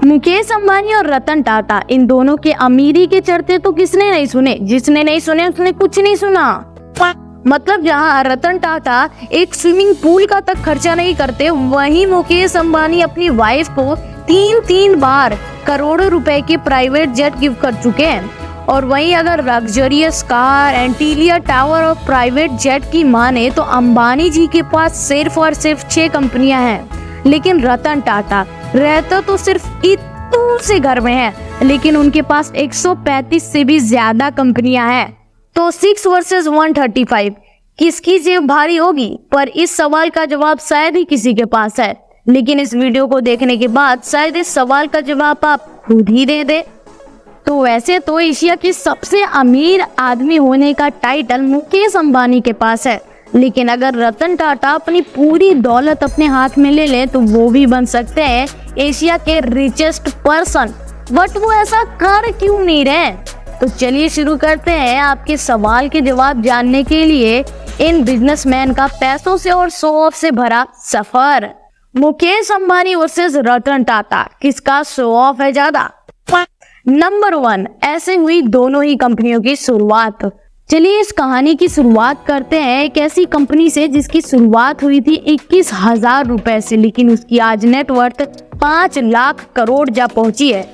मुकेश अंबानी और रतन टाटा, इन दोनों के अमीरी के चर्चे तो किसने नहीं सुने। जिसने नहीं सुने उसने कुछ नहीं सुना। मतलब जहाँ रतन टाटा एक स्विमिंग पूल का तक खर्चा नहीं करते, वहीं मुकेश अंबानी अपनी वाइफ को 3 बार करोड़ों रुपए के प्राइवेट जेट गिफ्ट कर चुके हैं। और वहीं अगर लग्जरियस कार, इंटीरियर टावर और प्राइवेट जेट की माने तो अंबानी जी के पास सिर्फ और सिर्फ 6 कंपनियां हैं। लेकिन रतन टाटा रहता तो सिर्फ इतू से घर में है, लेकिन उनके पास 135 से भी ज्यादा कंपनियां हैं। तो 6 वर्सेस 135 किसकी जेब भारी होगी? पर इस सवाल का जवाब शायद ही किसी के पास है। लेकिन इस वीडियो को देखने के बाद शायद इस सवाल का जवाब आप खुद ही दे दे। तो वैसे तो एशिया के सबसे अमीर आदमी होने का टाइटल मुकेश अंबानी के पास है, लेकिन अगर रतन टाटा अपनी पूरी दौलत अपने हाथ में ले ले तो वो भी बन सकते हैं एशिया के रिचेस्ट पर्सन। बट वो ऐसा कर क्यों नहीं रहे? तो चलिए शुरू करते हैं आपके सवाल के जवाब जानने के लिए इन बिजनेसमैन का पैसों से और शो ऑफ से भरा सफर। मुकेश अंबानी वर्सेस रतन टाटा, किसका शो ऑफ है ज्यादा? नंबर 1, ऐसे हुई दोनों ही कंपनियों की शुरुआत। चलिए इस कहानी की शुरुआत करते हैं एक ऐसी कंपनी से जिसकी शुरुआत हुई थी 21,000 रुपए से, लेकिन उसकी आज नेटवर्थ 5 लाख करोड़ जा पहुंची है।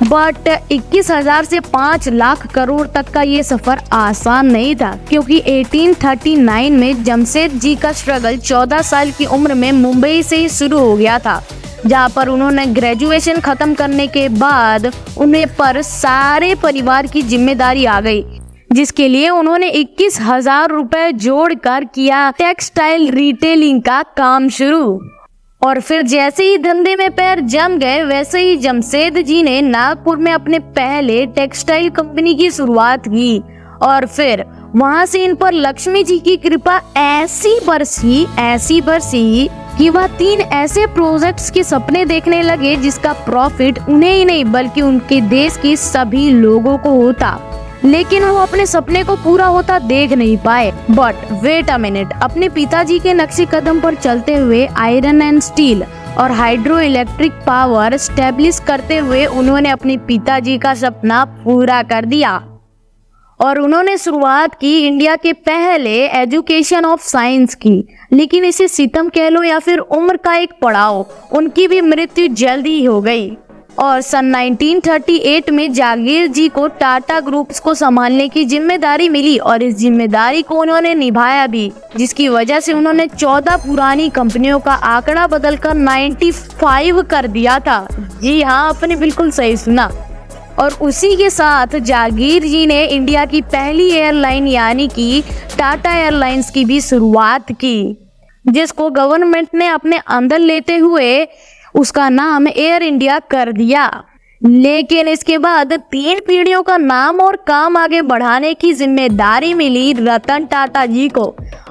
बट 21,000 से 5 लाख करोड़ तक का ये सफर आसान नहीं था, क्योंकि 1839 में जमशेद जी का स्ट्रगल 14 साल की उम्र में मुंबई से ही शुरू हो गया था, जहाँ पर उन्होंने ग्रेजुएशन खत्म करने के बाद उन्हें पर सारे परिवार की जिम्मेदारी आ गई, जिसके लिए उन्होंने 21,000 रुपए जोड़कर किया टेक्सटाइल रिटेलिंग का काम शुरू। और फिर जैसे ही धंधे में पैर जम गए, वैसे ही जमशेद जी ने नागपुर में अपने पहले टेक्सटाइल कंपनी की शुरुआत की। और फिर वहां से इन पर लक्ष्मी जी की कृपा ऐसी बरसी कि वह 3 ऐसे प्रोजेक्ट्स के सपने देखने लगे जिसका प्रॉफिट उन्हें ही नहीं बल्कि उनके देश के सभी लोगों को होता। लेकिन वो अपने सपने को पूरा होता देख नहीं पाए। बट वेट अ मिनट, अपने पिताजी के नक्शे कदम पर चलते हुए आयरन एंड स्टील और हाइड्रो इलेक्ट्रिक पावर स्टैब्लिश करते हुए उन्होंने अपने पिताजी का सपना पूरा कर दिया। और उन्होंने शुरुआत की इंडिया के पहले एजुकेशन ऑफ साइंस की। लेकिन इसे सितम कह लो या फिर उम्र का एक पड़ाव, उनकी भी मृत्यु जल्दी ही हो गई। और सन 1938 में जागीर जी को टाटा ग्रुप्स को संभालने की जिम्मेदारी मिली और इस जिम्मेदारी को उन्होंने निभाया भी, जिसकी वजह से उन्होंने 14 पुरानी कंपनियों का आंकड़ा बदलकर 95 कर दिया था। जी हाँ, आपने बिल्कुल सही सुना। और उसी के साथ जागीर जी ने इंडिया की पहली एयरलाइन यानी कि टाटा एयरलाइंस की भी शुरुआत की, जिसको गवर्नमेंट ने अपने अंदर लेते हुए उसका नाम एयर इंडिया कर दिया। लेकिन इसके बाद 3 पीढ़ियों का नाम और काम आगे बढ़ाने की जिम्मेदारी मिली रतन टाटा जी को,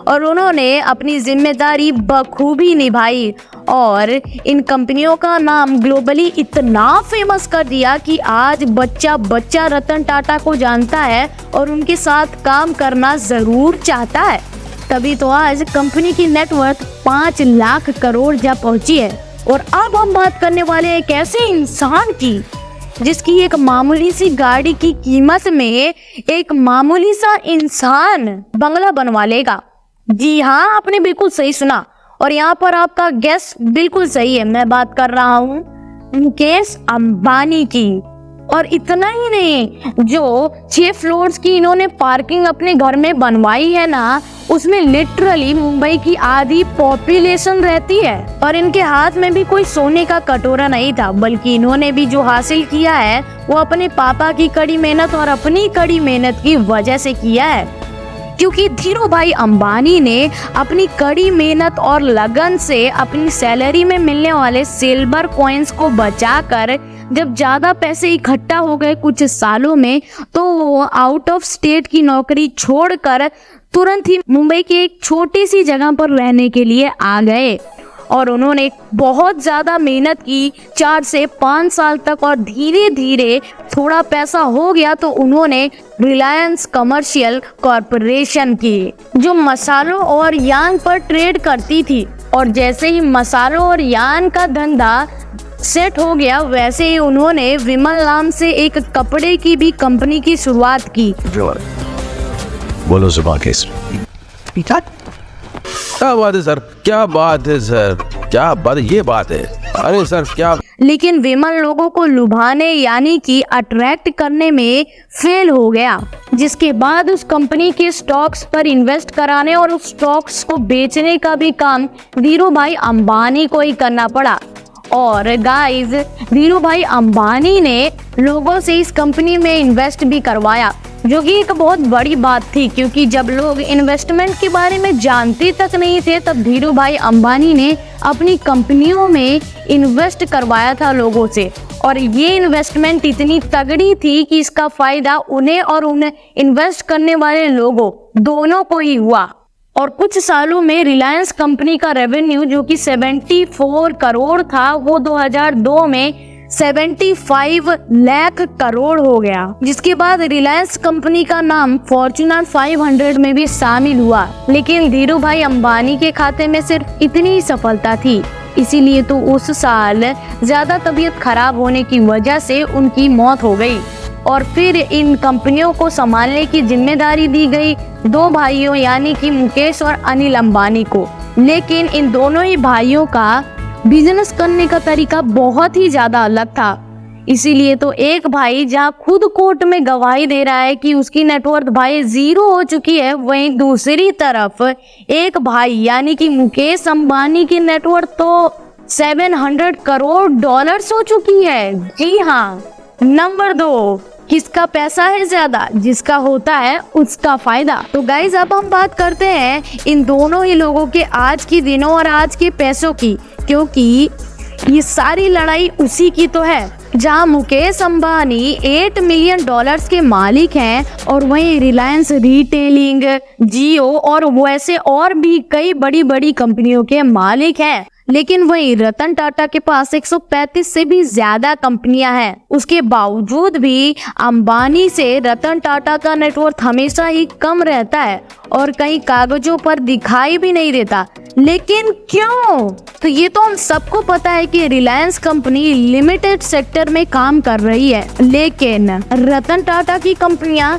और उन्होंने अपनी जिम्मेदारी बखूबी निभाई और इन कंपनियों का नाम ग्लोबली इतना फेमस कर दिया कि आज बच्चा बच्चा रतन टाटा को जानता है और उनके साथ काम करना जरूर चाहता है। तभी तो आज कंपनी की नेटवर्थ 5 लाख करोड़ जा पहुंची है। और अब हम बात करने वाले एक ऐसे इंसान की जिसकी एक मामूली सी गाड़ी की कीमत में एक मामूली सा इंसान बंगला बनवा लेगा। जी हाँ, आपने बिल्कुल सही सुना। और यहाँ पर आपका गेस बिल्कुल सही है, मैं बात कर रहा हूँ मुकेश अंबानी की। और इतना ही नहीं, जो 6 फ्लोर्स की इन्होंने पार्किंग अपने घर में बनवाई है ना, उसमें लिटरली मुंबई की आधी पॉपुलेशन रहती है। और इनके हाथ में भी कोई सोने का कटोरा नहीं था, बल्कि इन्होंने भी जो हासिल किया है वो अपने पापा की कड़ी मेहनत और अपनी कड़ी मेहनत की वजह से किया है। क्योंकि धीरू भाई अंबानी ने अपनी कड़ी मेहनत और लगन से अपनी सैलरी में मिलने वाले सिल्वर कॉइन्स को बचाकर जब ज्यादा पैसे इकट्ठा हो गए कुछ सालों में, तो वो आउट ऑफ स्टेट की नौकरी छोड़कर तुरंत ही मुंबई की एक छोटी सी जगह पर रहने के लिए आ गए। और उन्होंने बहुत ज़्यादा मेहनत की 4 से 5 साल तक, और धीरे धीरे थोड़ा पैसा हो गया तो उन्होंने रिलायंस कमर्शियल कॉरपोरेशन की, जो मसालों और यान पर ट्रेड करती थी। और जैसे ही मसालों और यान का धंधा सेट हो गया, वैसे ही उन्होंने विमल नाम से एक कपड़े की भी कंपनी की शुरुआत की। बोलो जुबान केसरी। क्या बात है सर, क्या बात है सर, क्या बात, ये बात है। अरे सर क्या। लेकिन विमल लोगों को लुभाने यानी कि अट्रैक्ट करने में फेल हो गया, जिसके बाद उस कंपनी के स्टॉक्स पर इन्वेस्ट कराने और उस स्टॉक्स को बेचने का भी काम धीरू भाई अंबानी को ही करना पड़ा। और गाइस, धीरू भाई अंबानी ने लोगों से इस कंपनी में इन्वेस्ट भी करवाया, जो कि एक बहुत बड़ी बात थी, क्योंकि जब लोग इन्वेस्टमेंट के बारे में जानते तक नहीं थे तब धीरू भाई अंबानी ने अपनी कंपनियों में इन्वेस्ट करवाया था लोगों से। और ये इन्वेस्टमेंट इतनी तगड़ी थी कि इसका फायदा उन्हें और उन्हें इन्वेस्ट करने वाले लोगों दोनों को ही हुआ। और कुछ सालों में रिलायंस कंपनी का रेवेन्यू जो कि 74 करोड़ था, वो 2002 में 75 लाख करोड़ हो गया, जिसके बाद रिलायंस कंपनी का नाम फॉर्च्यूनर 500 में भी शामिल हुआ। लेकिन धीरू भाई अंबानी के खाते में सिर्फ इतनी ही सफलता थी, इसीलिए तो उस साल ज्यादा तबीयत खराब होने की वजह से उनकी मौत हो गई। और फिर इन कंपनियों को संभालने की जिम्मेदारी दी गई दो भाइयों यानी कि मुकेश और अनिल अंबानी को। लेकिन इन दोनों ही भाइयों का बिजनेस करने का तरीका बहुत ही ज्यादा अलग था, इसीलिए तो एक भाई जहां खुद कोर्ट में गवाही दे रहा है कि उसकी नेटवर्थ भाई 0 हो चुकी है, वहीं दूसरी तरफ एक भाई यानी कि मुकेश अंबानी की नेटवर्थ तो 700 करोड़ डॉलर्स हो चुकी है। जी हाँ, नंबर 2, किसका पैसा है ज्यादा, जिसका होता है उसका फायदा। तो गाइज, अब हम बात करते हैं इन दोनों ही लोगों के आज की दिनों और आज के पैसों की, क्योंकि ये सारी लड़ाई उसी की तो है। जहां मुकेश अंबानी 8 मिलियन डॉलर्स के मालिक हैं और वहीं रिलायंस रिटेलिंग, जियो और वैसे और भी कई बड़ी बड़ी कंपनियों के मालिक हैं। लेकिन वहीं रतन टाटा के पास 135 से भी ज्यादा कंपनियां हैं। उसके बावजूद भी अंबानी से रतन टाटा का नेटवर्थ हमेशा ही कम रहता है और कई कागजों पर दिखाई भी नहीं देता। लेकिन क्यों? तो ये तो हम सबको पता है कि रिलायंस कंपनी लिमिटेड सेक्टर में काम कर रही है, लेकिन रतन टाटा की कंपनियां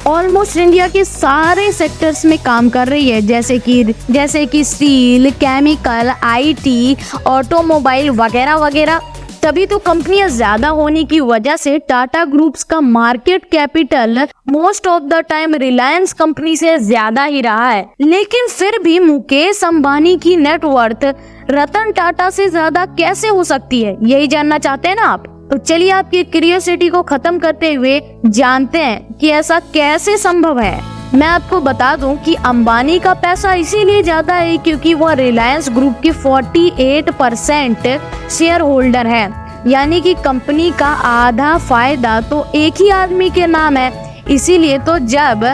ऑलमोस्ट इंडिया के सारे सेक्टर्स में काम कर रही है, जैसे कि स्टील, केमिकल, आईटी, ऑटोमोबाइल वगैरह वगैरह। तभी तो कंपनियां ज्यादा होने की वजह से टाटा ग्रुप्स का market capital most of the time Reliance company से ज्यादा ही रहा है। लेकिन फिर भी मुकेश अंबानी की नेटवर्थ रतन टाटा से ज्यादा कैसे हो सकती है, यही जानना चाहते हैं ना आप? तो चलिए आपकी क्यूरियोसिटी को खत्म करते हुए जानते हैं कि ऐसा कैसे संभव है। मैं आपको बता दूं कि अंबानी का पैसा इसीलिए ज्यादा है क्योंकि वह रिलायंस ग्रुप के 48% शेयर होल्डर है, यानी कि कंपनी का आधा फायदा तो एक ही आदमी के नाम है। इसीलिए तो जब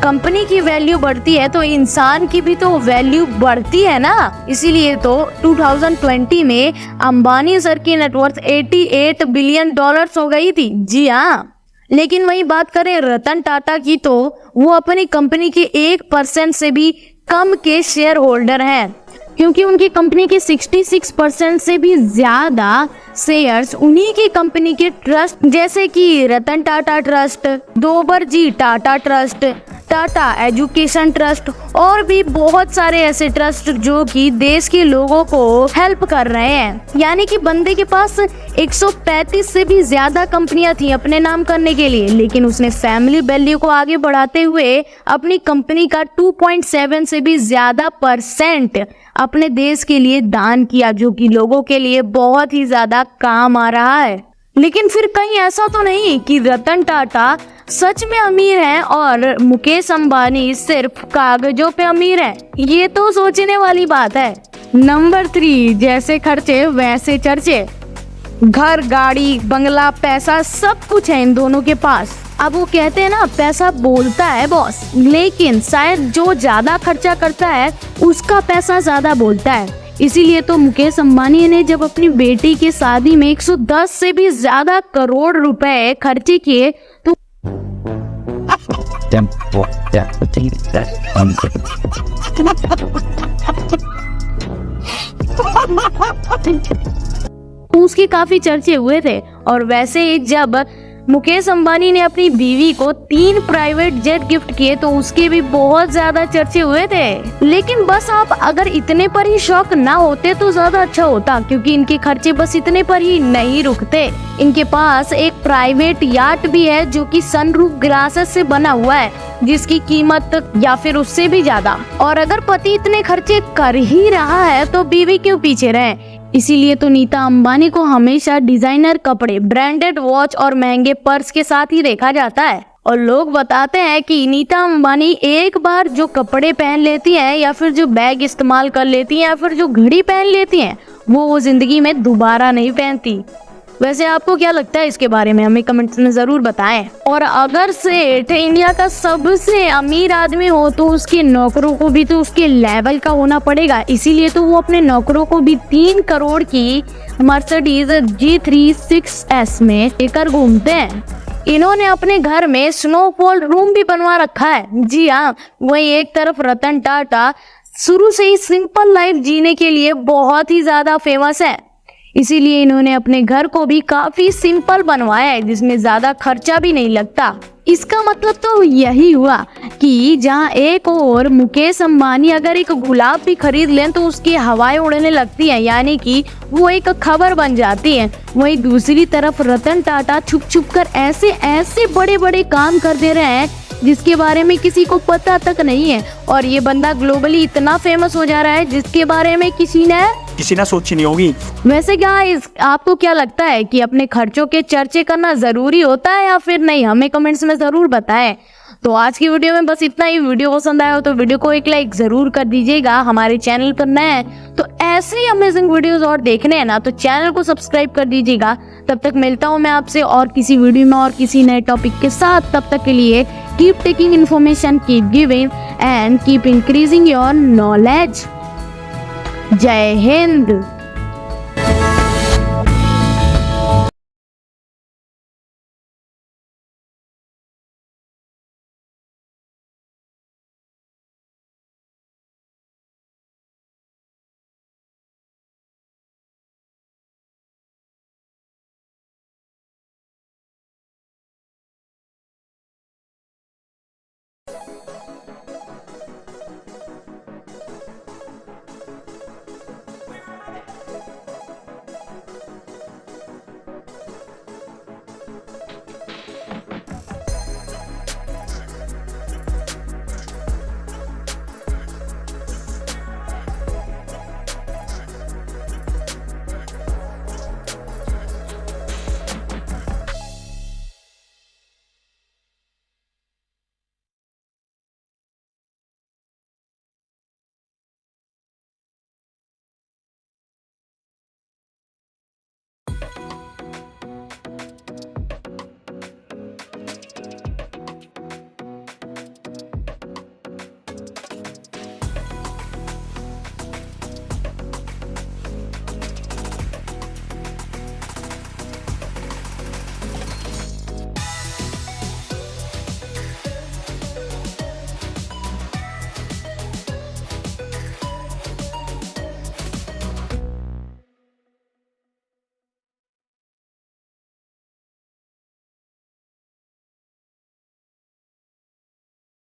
कंपनी की वैल्यू बढ़ती है तो इंसान की भी तो वैल्यू बढ़ती है ना। इसीलिए तो 2020 में अंबानी सर की नेटवर्थ 88 बिलियन डॉलर्स हो गई थी। जी हाँ, लेकिन वही बात करें रतन टाटा की तो वो अपनी कंपनी के 1% से भी कम के शेयर होल्डर हैं, क्योंकि उनकी कंपनी के 66% से भी ज्यादा शेयर्स उन्हीं की कंपनी के ट्रस्ट जैसे कि Ratan Tata trust, Dorabji Tata trust, Tata education trust और भी बहुत सारे ऐसे ट्रस्ट जो कि देश के लोगों को हेल्प कर रहे हैं। यानी कि बंदे के पास 135 से भी ज्यादा कंपनियां थी अपने नाम करने के लिए, लेकिन उसने फैमिली वैल्यू को आगे बढ़ाते हुए अपनी कंपनी का 2.7 से भी ज्यादा % अपने देश के लिए दान किया, जो कि लोगों के लिए बहुत ही ज्यादा काम आ रहा है। लेकिन फिर कहीं ऐसा तो नहीं कि रतन टाटा सच में अमीर हैं और मुकेश अंबानी सिर्फ कागजों पे अमीर हैं? ये तो सोचने वाली बात है। नंबर 3, जैसे खर्चे वैसे चर्चे। घर, गाड़ी, बंगला, पैसा सब कुछ है इन दोनों के पास। अब वो कहते हैं ना, पैसा बोलता है बॉस, लेकिन शायद जो ज्यादा खर्चा करता है उसका पैसा ज्यादा बोलता है। इसीलिए तो मुकेश अंबानी ने जब अपनी बेटी की शादी में 110 से भी ज्यादा करोड़ रुपए खर्चे किए तो तो उसके काफी चर्चे हुए थे। और वैसे ही जब मुकेश अंबानी ने अपनी बीवी को 3 प्राइवेट जेट गिफ्ट किए तो उसके भी बहुत ज्यादा चर्चे हुए थे। लेकिन बस आप अगर इतने पर ही शौक ना होते तो ज्यादा अच्छा होता, क्योंकि इनके खर्चे बस इतने पर ही नहीं रुकते। इनके पास एक प्राइवेट याट भी है जो कि सनरूफ ग्लासेस से बना हुआ है, जिसकी कीमत या फिर उससे भी ज्यादा। और अगर पति इतने खर्चे कर ही रहा है तो बीवी क्यों पीछे रहे। इसीलिए तो नीता अंबानी को हमेशा डिजाइनर कपड़े, ब्रांडेड वॉच और महंगे पर्स के साथ ही देखा जाता है। और लोग बताते हैं कि नीता अंबानी एक बार जो कपड़े पहन लेती हैं या फिर जो बैग इस्तेमाल कर लेती हैं या फिर जो घड़ी पहन लेती हैं वो जिंदगी में दोबारा नहीं पहनती। वैसे आपको क्या लगता है इसके बारे में, हमें कमेंट्स में जरूर बताएं। और अगर सेठ इंडिया का सबसे अमीर आदमी हो तो उसके नौकरों को भी तो उसके लेवल का होना पड़ेगा। इसीलिए तो वो अपने नौकरों को भी 3 करोड़ की मर्सिडीज G3 6S में लेकर घूमते हैं। इन्होंने अपने घर में स्नोफॉल रूम भी बनवा रखा है। जी हाँ, वही एक तरफ रतन टाटा शुरू से ही सिंपल लाइफ जीने के लिए बहुत ही ज्यादा फेमस है। इसीलिए इन्होंने अपने घर को भी काफी सिंपल बनवाया है, जिसमें ज्यादा खर्चा भी नहीं लगता। इसका मतलब तो यही हुआ कि जहाँ एक और मुकेश अंबानी अगर एक गुलाब भी खरीद लें तो उसकी हवाएं उड़ने लगती हैं, यानी कि वो एक खबर बन जाती है। वहीं दूसरी तरफ रतन टाटा छुप छुप कर ऐसे ऐसे बड़े बड़े काम कर दे रहे हैं जिसके बारे में किसी को पता तक नहीं है। और ये बंदा ग्लोबली इतना फेमस हो जा रहा है जिसके बारे में किसी ने सोची नहीं होगी। वैसे गाइस, आपको क्या लगता है कि अपने खर्चों के चर्चे करना जरूरी होता है या फिर नहीं, हमें कमेंट्स में जरूर बताएं। तो आज की वीडियो में बस इतना ही। वीडियो पसंद आया हो तो वीडियो को एक लाइक जरूर कर दीजिएगा। हमारे चैनल पर नए हैं तो ऐसे ही अमेजिंग वीडियोस और देखने हैं ना तो चैनल को सब्सक्राइब कर दीजिएगा। तब तक मिलता हूँ मैं आपसे और किसी वीडियो में और किसी नए टॉपिक के साथ। तब तक के लिए keep taking information, keep giving and keep increasing your knowledge. जय हिंद।